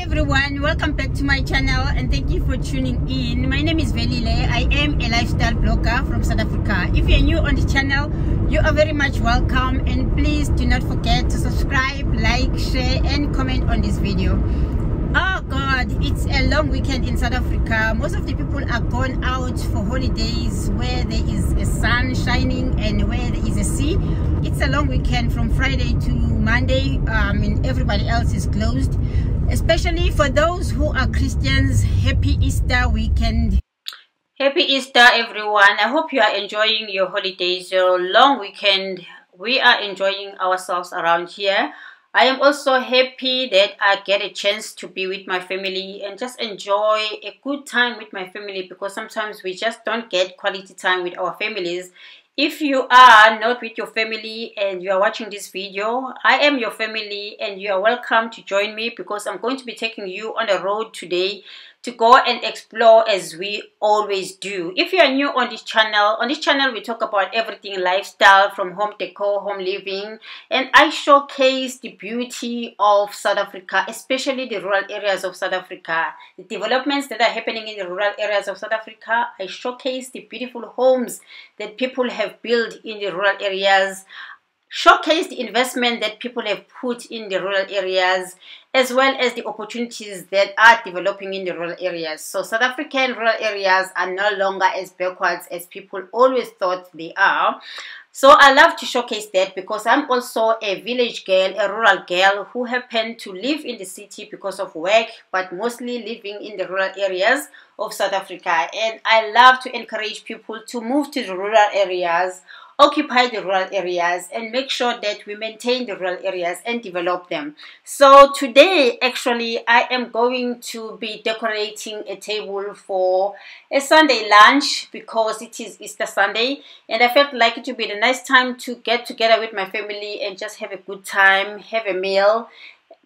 everyone, welcome back to my channel and thank you for tuning in. My name is Velile. I am a lifestyle blogger from South Africa. If you're new on the channel, you are very much welcome, and please do not forget to subscribe, like, share and comment on this video. Oh God, it's a long weekend in South Africa. Most of the people are gone out for holidays where there is a sun shining and where there is a sea. It's a long weekend from Friday to Monday. And everybody else is closed. Especially for those who are Christians, happy Easter weekend. Happy Easter everyone. I hope you are enjoying your holidays, your long weekend. We are enjoying ourselves around here. I am also happy that I get a chance to be with my family and just enjoy a good time with my family, because sometimes we just don't get quality time with our families. If you are not with your family and you are watching this video, I am your family and you are welcome to join me, because I'm going to be taking you on the road today to go and explore as we always do. If you are new on this channel we talk about everything lifestyle, from home decor, home living, and I showcase the beauty of South Africa, especially the rural areas of South Africa, the developments that are happening in the rural areas of South Africa. I showcase the beautiful homes that people have built in the rural areas, showcase the investment that people have put in the rural areas, as well as the opportunities that are developing in the rural areas. So South African rural areas are no longer as backwards as people always thought they are. So I love to showcase that, because I'm also a village girl, a rural girl who happened to live in the city because of work, but mostly living in the rural areas of South Africa. And I love to encourage people to move to the rural areas, occupy the rural areas, and make sure that we maintain the rural areas and develop them. So today, actually, I am going to be decorating a table for a Sunday lunch, because it is Easter Sunday, and I felt like it would be the nice time to get together with my family and just have a good time, have a meal,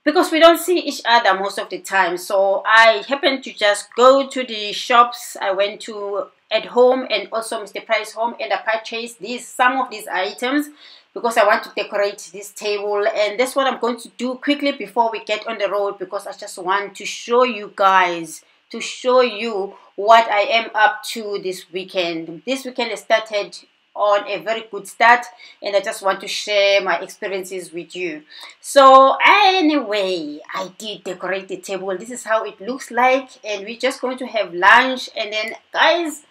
because we don't see each other most of the time. So I happened to just go to the shops I went to at home and also Mr. Price home, and I purchased some of these items because I want to decorate this table. And that's what I'm going to do quickly before we get on the road, because I just want to show you guys, to show you what I am up to this weekend. This weekend has started on a very good start, and I just want to share my experiences with you. So anyway, I did decorate the table. This is how it looks like, and we're just going to have lunch. And then guys,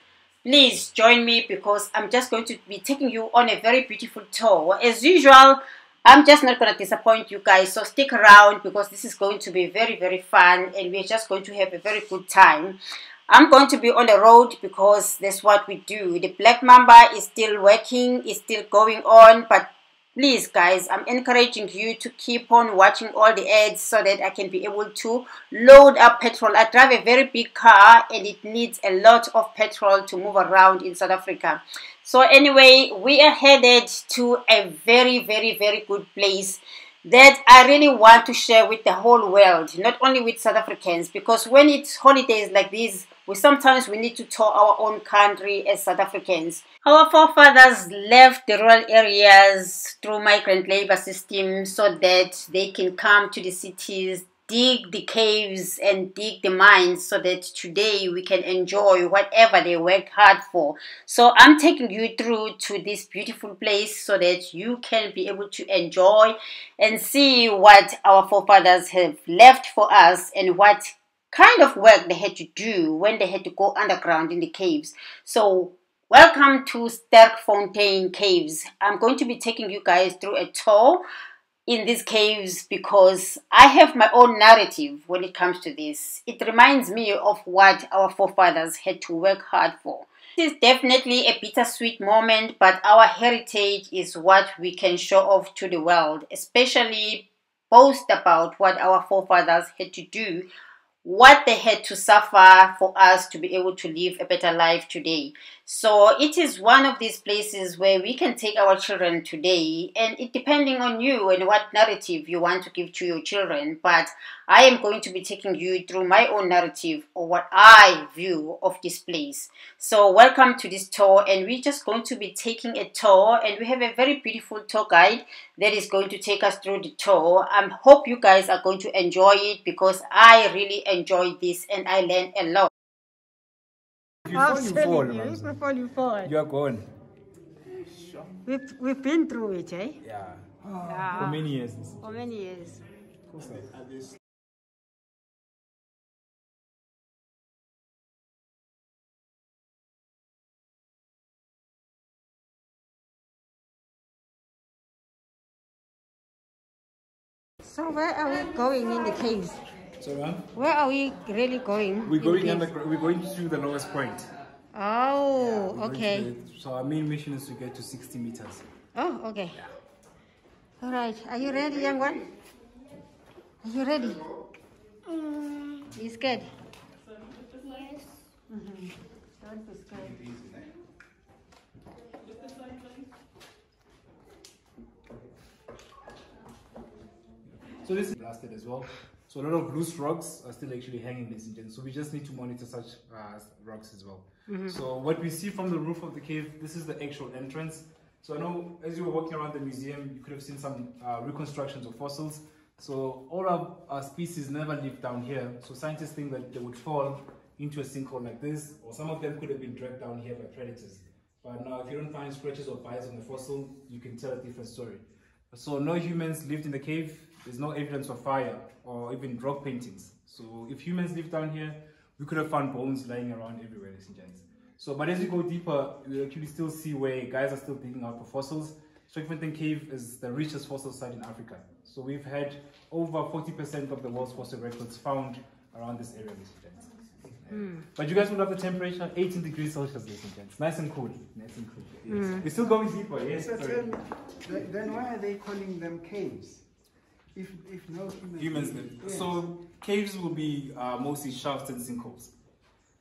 please join me, because I'm just going to be taking you on a very beautiful tour. As usual, I'm just not going to disappoint you guys, so stick around, because this is going to be very, very fun, and we're just going to have a very good time. I'm going to be on the road because that's what we do. The Black Mamba is still working, is still going on, but please guys, I'm encouraging you to keep on watching all the ads so that I can be able to load up petrol. I drive a very big car and it needs a lot of petrol to move around in South Africa. So anyway, we are headed to a very, very, very good place that I really want to share with the whole world, not only with South Africans, because when it's holidays like this, sometimes we need to tour our own country as South Africans. Our forefathers left the rural areas through migrant labor system so that they can come to the cities, dig the caves and dig the mines, so that today we can enjoy whatever they worked hard for. So I'm taking you through to this beautiful place so that you can be able to enjoy and see what our forefathers have left for us and what kind of work they had to do when they had to go underground in the caves. So welcome to Sterkfontein Caves. I'm going to be taking you guys through a tour in these caves, because I have my own narrative when it comes to this. It reminds me of what our forefathers had to work hard for. This is definitely a bittersweet moment, but our heritage is what we can show off to the world, especially boast about what our forefathers had to do, what they had to suffer for us to be able to live a better life today. So it is one of these places where we can take our children today, and it depending on you and what narrative you want to give to your children. But I am going to be taking you through my own narrative or what I view of this place. So welcome to this tour, and we're just going to be taking a tour, and we have a very beautiful tour guide that is going to take us through the tour. I hope you guys are going to enjoy it, because I really enjoy this and I learned a lot. If you fall, You fall. you are gone. We've been through it, eh? Yeah. Yeah. For many years. For many years. Of course not. So where are we going in the caves? So, ma'am? Where are we really going? We're going to the lowest point. Oh, Yeah, okay. So our main mission is to get to 60 meters. Oh, okay. Yeah. All right. Are you ready, young one? Are you ready? You scared? Yes. Don't be scared. So this is blasted as well. So a lot of loose rocks are still actually hanging this engine. So we just need to monitor such rocks as well. So what we see from the roof of the cave, this is the actual entrance. So I know as you were walking around the museum, you could have seen some reconstructions of fossils. So all of our species never lived down here. So scientists think that they would fall into a sinkhole like this, or some of them could have been dragged down here by predators. But now if you don't find scratches or bites on the fossil, you can tell a different story. So no humans lived in the cave. There's no evidence of fire or even rock paintings. So if humans lived down here, we could have found bones lying around everywhere, ladies and gents. So, but as you go deeper, you actually still see where guys are still digging out for fossils. Sterkfontein Cave is the richest fossil site in Africa. So we've had over 40% of the world's fossil records found around this area, ladies and gents. But you guys will have the temperature 18 degrees Celsius, ladies and gents. Nice and cool. Nice and cool. Yes. We're still going deeper. Yes. So then why are they calling them caves? If no Humans live. Yes. So caves will be mostly shafts and sinkholes.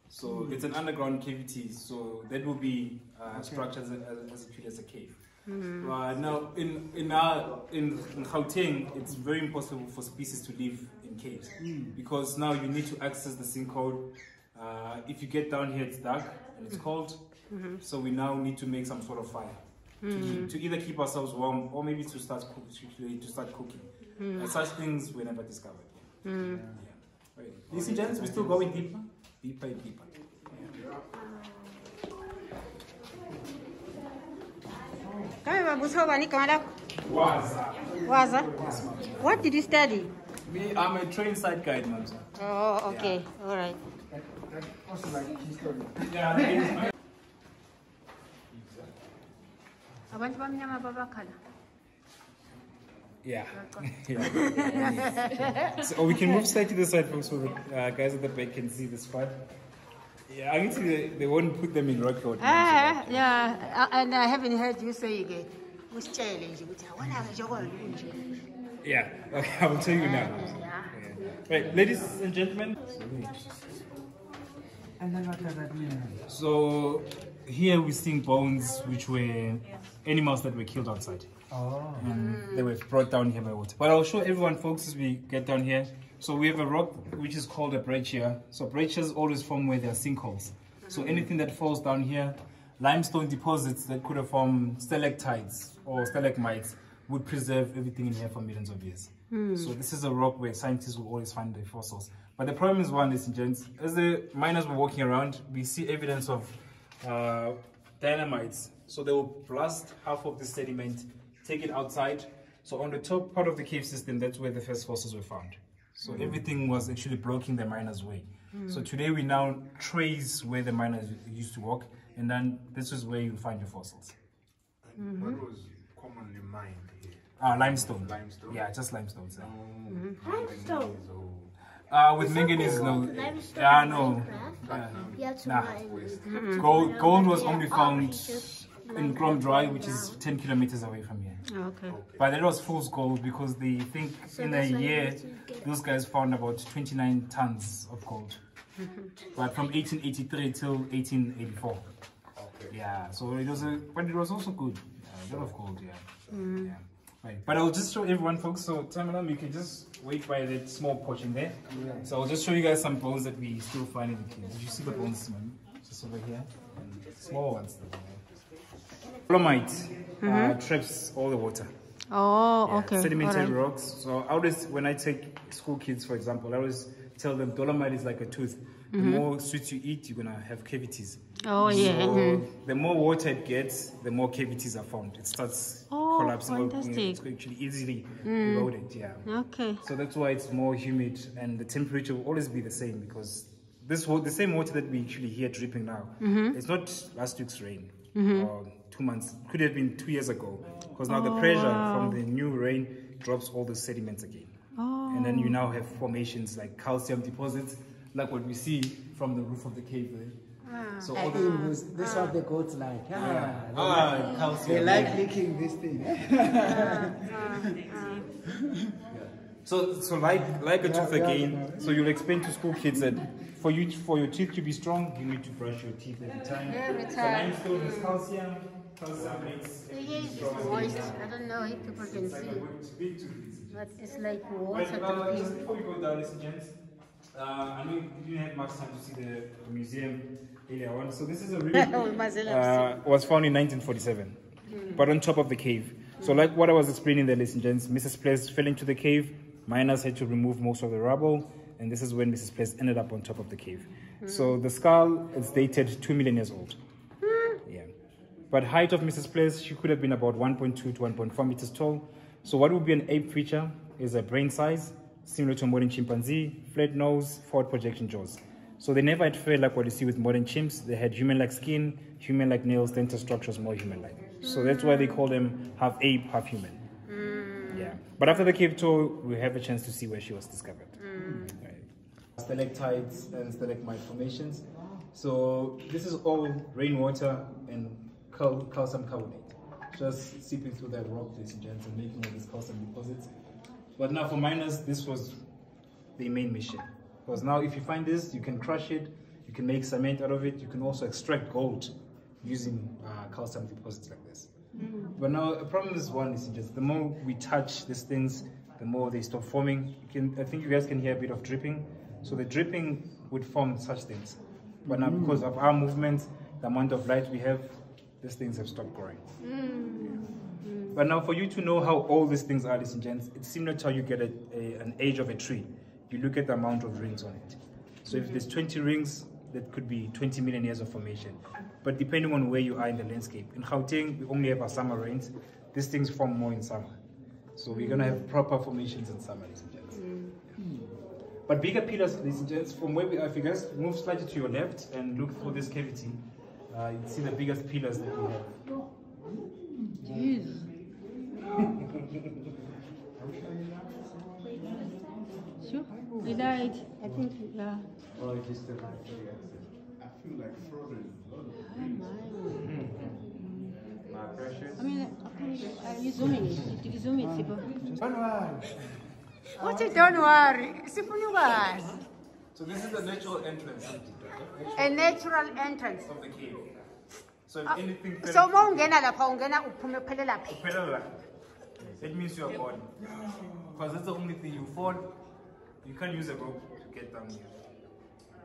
So it's an underground cavity. So that will be structured as cute as a cave. Now in Gauteng, it's very impossible for species to live in caves because now you need to access the sinkhole. If you get down here, it's dark and it's cold. So we now need to make some sort of fire to either keep ourselves warm or maybe to start cooking. Such things were never discovered. Yeah. Right. Ladies and gents, we're still going deeper, deeper and deeper. Waza? What did you study? Me, I'm a trained site guide, ma'am. Oh, okay. All right. That's also like history. Yeah. Yeah. Yeah. So we can move slightly to the side, folks, so the guys at the back can see the spot. Yeah, I can see they won't put them in rock road. Yeah, and I haven't heard you say again. Yeah, okay, I will tell you now. Yeah. Right, ladies and gentlemen. And then what does that mean? So here we're seeing bones which were animals that were killed outside. Oh. And they were brought down here by water. But I'll show everyone, folks, as we get down here. So we have a rock which is called a breccia. So breccias always form where there are sinkholes. So anything that falls down here, limestone deposits that could have formed stalactites or stalagmites would preserve everything in here for millions of years. So this is a rock where scientists will always find the fossils. But the problem is one, ladies and gents, as the miners were walking around, we see evidence of dynamites. So they will blast half of the sediment, take it outside. So on the top part of the cave system, that's where the first fossils were found. So everything was actually blocking the miners' way. So today we now trace where the miners used to walk, and then this is where you find your fossils. What was commonly mined here? Limestone. Limestone? Yeah, just limestone. Sir. Limestone. With manganese, no. Limestone Yeah, no. You have to Nah. mine. Gold was only found in Grom Dry, which is 10 kilometers away from here. Okay. But that was fool's gold because they think in a year, those guys found about 29 tons of gold. But from 1883 till 1884. Yeah, so it was but it was also good. A lot of gold, yeah. Right, but I'll just show everyone, folks. So Tamalam, you can just wait by that small portion there. So I'll just show you guys some bones that we still find in the cave. Did you see the bones, man? Just over here, and small ones. Dolomite traps all the water. Oh, Yeah, okay. sedimentary Alright. rocks. So I always, when I take school kids, for example, I always tell them dolomite is like a tooth. The more sweets you eat, you're gonna have cavities. Oh, yeah. So the more water it gets, the more cavities are formed. It starts collapsing. Fantastic. It's actually easily eroded. Yeah. Okay. So that's why it's more humid, and the temperature will always be the same, because the same water that we actually hear dripping now, it's not last week's rain or 2 months. It could have been 2 years ago, because now the pressure from the new rain drops all the sediments again. And then you now have formations like calcium deposits, like what we see from the roof of the cave there. So all the This is what the goats like. calcium. They like licking this thing. So like a tooth again. So you'll explain to school kids that for your teeth to be strong, you need to brush your teeth every time. Every So time. limestone is calcium. Calcium makes It's moist. I don't know if people can see, big tooth. but it's like water Well, just dripping. before we go down, ladies and gents, I know you didn't have much time to see the museum earlier on. So this is a We really must have was found in 1947, but on top of the cave. So like what I was explaining there, ladies and gents, Mrs. Place fell into the cave. Miners had to remove most of the rubble, and this is when Mrs. Place ended up on top of the cave. So the skull is dated 2 million years old. Yeah. But height of Mrs. Place, she could have been about 1.2 to 1.4 meters tall. So what would be an ape feature is a brain size, similar to a modern chimpanzee, flat nose, forward projection jaws. So they never had fur like what you see with modern chimps. They had human-like skin, human-like nails, dental structures more human-like. So that's why they call them half ape, half human. Yeah. But after the cave tour, we have a chance to see where she was discovered. Right. Stalactites and stalagmite formations. So this is all rainwater and calcium carbonate, just seeping through that rock, ladies and gents, and making all these calcium deposits. But now for miners, this was the main mission. Because now if you find this, you can crush it, you can make cement out of it, you can also extract gold using calcium deposits like this. But now the problem is one, ladies and gents, the more we touch these things, the more they stop forming. I think you guys can hear a bit of dripping. So the dripping would form such things. But now because of our movement, the amount of light we have, these things have stopped growing. But now for you to know how old these things are, ladies and gents, it's similar to how you get an age of a tree. You look at the amount of rings on it. So if there's 20 rings, that could be 20 million years of formation. But depending on where you are in the landscape. In Gauteng, we only have our summer rains. These things form more in summer. So we're gonna have proper formations in summer, ladies and gents. But bigger pillars, ladies and gents, from where we are, if you guys move slightly to your left and look through this cavity, you see the biggest pillars that we have. Jeez. Sure. We died. I think, yeah. I feel like frozen. My precious. I mean, you zooming it. Did you zoom it, people? Don't worry. What you don't worry. So this is the natural entrance A natural entrance. of the cave. So if anything fell, So uma ungena lapha ungena uphume uphelela phi? that means you are gone. Because that's the only thing you fall. You can't use a rope to get down here.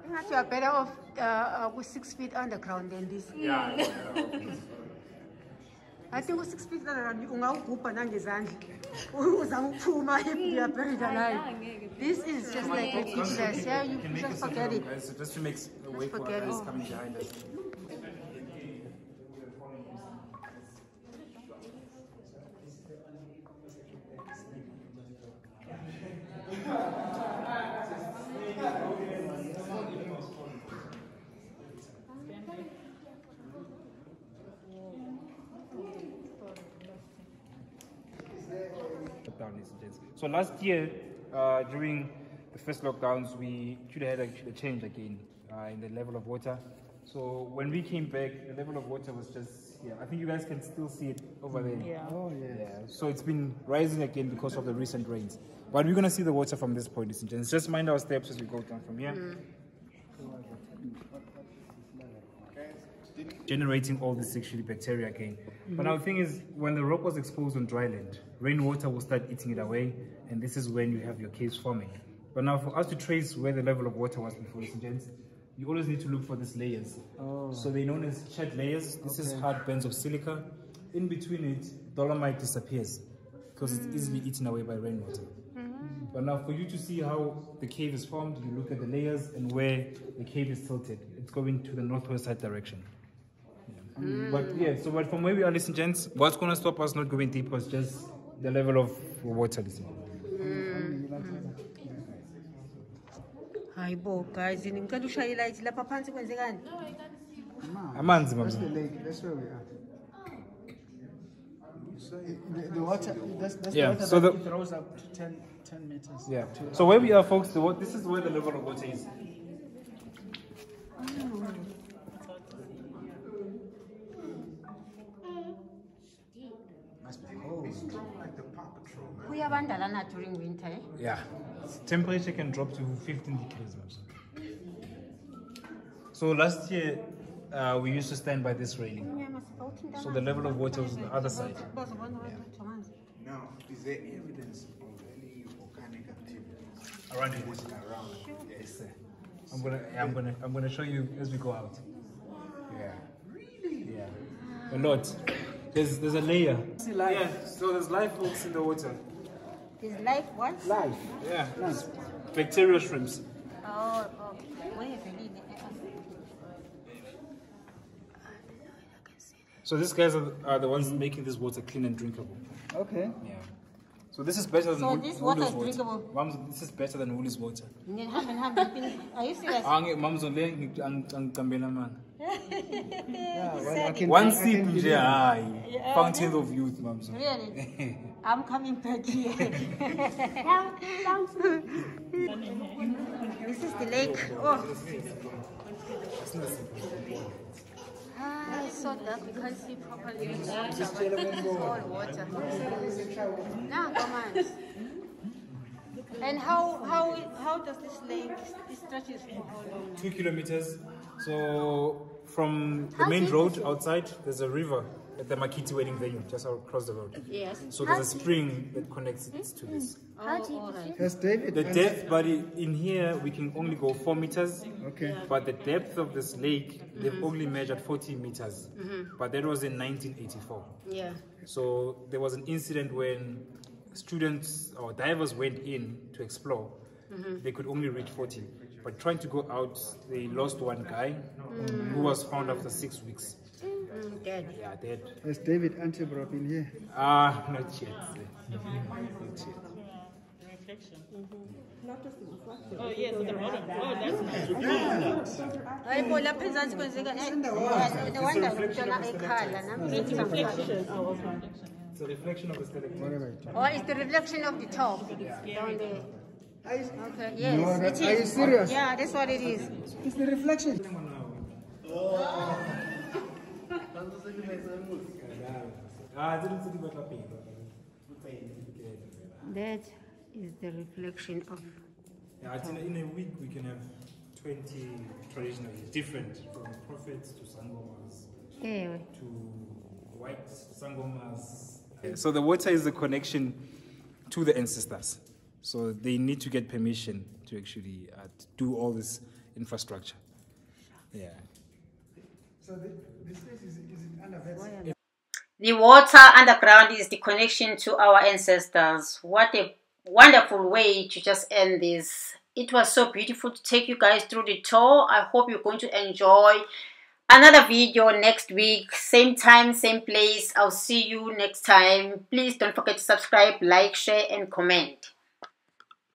Ingathi you are better off with 6 feet underground than this. Yeah. I think with 6 feet underground ungawugubha nangezandla. Uzama ukuphuma if you are buried alive. This is just like ridiculous. Yeah, you can make just a forget it. So just to make a way for forget others it. coming behind us. So last year, during the first lockdowns, we actually had a change again in the level of water. So when we came back, the level of water was just here. I think you guys can still see it over there. Yeah. Oh, yes. Yeah. So it's been rising again because of the recent rains. But we're gonna see the water from this point, ladies and gents. Just mind our steps as we go down from here. generating all this actually bacteria again. But now the thing is, when the rock was exposed on dry land, rainwater will start eating it away, and this is when you have your caves forming. But now for us to trace where the level of water was before, ladies and gents, you always need to look for these layers. Oh. So they're known as shed layers. This is hard bands of silica. In between it, dolomite disappears because it's easily eaten away by rainwater. But now for you to see how the cave is formed, you look at the layers and where the cave is tilted. It's going to the northwest side direction. But from where we are, listen gents, what's going to stop us not going deeper is just the level of water. Hayibo guys, ngicela ushayela ithi lapha phansi kwenzekani? Amanzi mama. That's the lake. That's where we are. So the water, that's the water so that it rose up to 10 meters. Yeah. So where we are, folks, this is where the level of water is. Must be cold. Like the Paw Patrol, man. Kuyabandalana during winter, eh? Yeah. Temperature can drop to 15 degrees. So last year, we used to stand by this railing. So the level of water was on the other side. Now, is there evidence of any volcanic activity Around it. around? Yes, sir. I'm gonna show you as we go out. Yeah. Really? Yeah. A lot. There's a layer. Yeah. So there's life folks in the water. Is life what? Life. Yeah. Bacterial shrimps. Oh, where have you been? So these guys are the ones making this water clean and drinkable. Okay. Yeah. So this is better than So this water is drinkable? Mom's, this is better than Woolies water. Are you serious? Mom's only man. Yeah, One sip nje hayi. Fountain of youth, Mom's. Really? I'm coming back here. This is the lake. Oh. It's so dark, we can't see properly. It's all water. Nah, come on. And how does this lake, this stretches for how long? 2 kilometers. So from the How main deep road is it? outside, there's a river at the Makiti wedding venue, just across the road. Yes. So there's a spring that connects it to this. All right. Has David? The depth, buddy, in here we can only go 4 meters. Okay. But the depth of this lake, they've only measured 40 meters. But that was in 1984. Yeah. So there was an incident when students or divers went in to explore. They could only reach 40. But trying to go out, they lost one guy who was found after 6 weeks. Dead. Yeah, dead. Has David Antibro been here? Not yet. Not yet. Oh, yes, the road. Oh, that's nice. Hayibo lapha ezansi kwenzekani? No wonder ngithola ekhala nami. It's a reflection. Oh, okay. It's a reflection of the stalactite. Oh, it's the reflection of the top down there. Okay, yes, No, it is. are you serious? Yeah, that's what it is. It's the reflection. That is the reflection of. Yeah, I think in a week we can have 20 traditional, different, from prophets to sangomas to white sangomas. So the water is the connection to the ancestors. So they need to get permission to actually do all this infrastructure. Yeah. So this place is underground. The water underground is the connection to our ancestors. What a wonderful way to just end this. It was so beautiful to take you guys through the tour. I hope you're going to enjoy another video next week. Same time, same place. I'll see you next time. Please don't forget to subscribe, like, share, and comment.